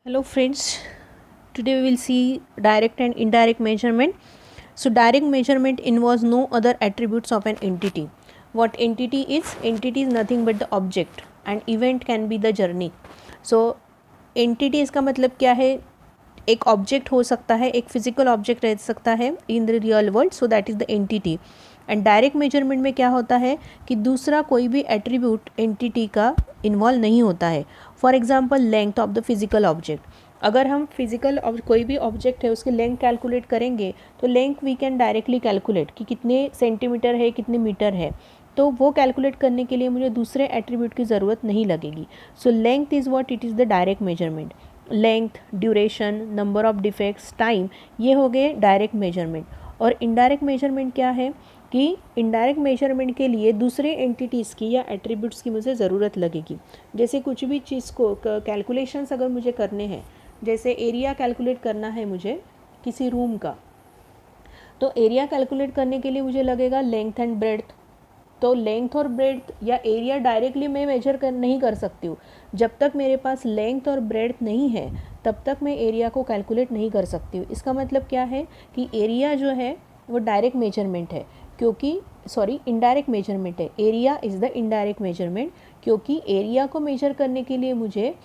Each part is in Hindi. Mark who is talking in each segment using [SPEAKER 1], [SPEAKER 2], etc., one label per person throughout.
[SPEAKER 1] Hello friends, today we will see direct and indirect measurement. So direct measurement involves no other attributes of an entity. What entity is? Entity is nothing but the object and event can be the journey. So entity इसका मतलब क्या है? एक ऑब्जेक्ट हो सकता है, एक फिजिकल ऑब्जेक्ट रह सकता है in the real world, so that is the entity. And direct measurement में क्या होता है कि दूसरा कोई भी एट्रीब्यूट एंटिटी का इन्वॉल्व नहीं होता है. For example length of the physical object. अगर हम फिजिकल कोई भी ऑब्जेक्ट है उसकी लेंथ कैलकुलेट करेंगे तो length we can directly calculate कि कितने सेंटीमीटर है, कितने मीटर है. तो वो कैलकुलेट करने के लिए मुझे दूसरे एट्रीब्यूट की ज़रूरत नहीं लगेगी. So length is what it is the direct measurement. Length, duration, number of defects, time, ये हो गए डायरेक्ट मेजरमेंट. और इनडायरेक्ट मेजरमेंट क्या है कि इनडायरेक्ट मेजरमेंट के लिए दूसरे एंटिटीज़ की या एट्रीब्यूट्स की मुझे ज़रूरत लगेगी. जैसे कुछ भी चीज़ को कैलकुलेशंस अगर मुझे करने हैं, जैसे एरिया कैलकुलेट करना है मुझे किसी रूम का, तो एरिया कैलकुलेट करने के लिए मुझे लगेगा लेंथ एंड ब्रेड्थ. तो लेंथ और ब्रेड्थ या एरिया डायरेक्टली मैं मेजर नहीं कर सकती हूँ. जब तक मेरे पास लेंथ और ब्रेड्थ नहीं है तब तक मैं एरिया को कैलकुलेट नहीं कर सकती हूँ. इसका मतलब क्या है कि एरिया जो है वो डायरेक्ट मेजरमेंट है, क्योंकि इनडायरेक्ट मेजरमेंट है. Area is the indirect measurement, क्योंकि एरिया को मेजर करने के लिए मुझे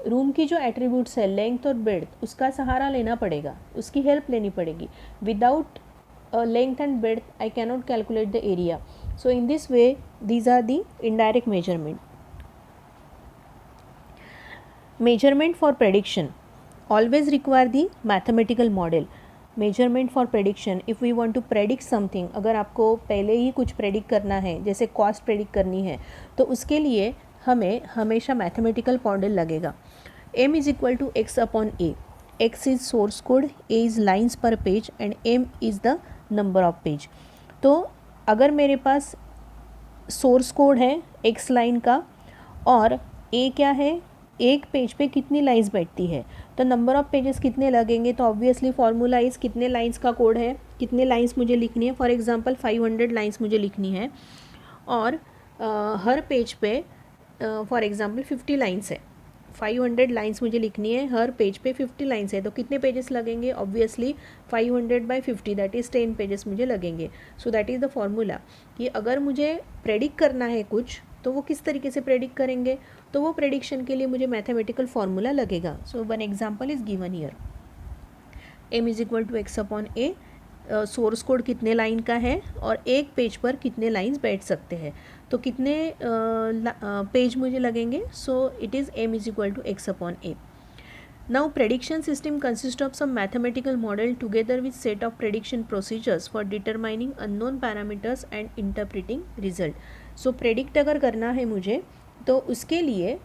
[SPEAKER 1] रूम की जो एट्रीब्यूट्स है लेंथ और ब्रेड्थ उसका सहारा लेना पड़ेगा, उसकी हेल्प लेनी पड़ेगी. Without length and breadth I cannot calculate the area. So in this way these are the indirect measurement. Measurement for prediction always require the mathematical model. Measurement for prediction, if we want to predict something, अगर आपको पहले ही कुछ प्रेडिक्ट करना है, जैसे कॉस्ट प्रेडिक्ट करनी है, तो उसके लिए हमें हमेशा मैथमेटिकल मॉडल लगेगा. m is equal to x upon a. x is source code, a is lines per page and m is the number of page. तो अगर मेरे पास सोर्स कोड है x लाइन का और a क्या है, एक पेज पे कितनी लाइन्स बैठती है, तो नंबर ऑफ पेजेस कितने लगेंगे. तो ऑब्वियसली फार्मूला इज़ कितने लाइन्स का कोड है, कितने लाइन्स मुझे लिखनी है. फॉर एग्जांपल 500 लाइन्स मुझे लिखनी है और हर पेज पे फॉर एग्जांपल 50 लाइन्स है. 500 लाइन्स मुझे लिखनी है, हर पेज पे 50 लाइन्स है, तो कितने पेजेस लगेंगे. ऑब्वियसली 500/50 दैट इज़ 10 पेजेस मुझे लगेंगे. So that is the formula कि अगर मुझे प्रेडिक्ट करना है कुछ तो वो किस तरीके से प्रेडिक्ट करेंगे, तो वो प्रेडिक्शन के लिए मुझे मैथमेटिकल फार्मूला लगेगा. So one example is given here. m is equal to x upon A. Source code कितने लाइन का है और एक पेज पर कितने लाइन्स बैठ सकते हैं, तो कितने पेज मुझे लगेंगे. So it is m is equal to x upon A. Now prediction system consists of some mathematical model together with set of prediction procedures for determining unknown parameters and interpreting result. So predict अगर करना है मुझे तो उसके लिए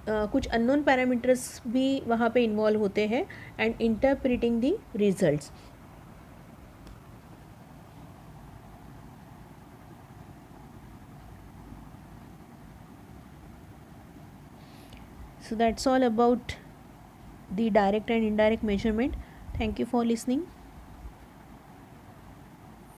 [SPEAKER 1] कुछ अननोन पैरामीटर्स भी वहाँ पे इन्वॉल्व होते हैं and interpreting the results. So that's all about the direct and indirect measurement. Thank you for listening.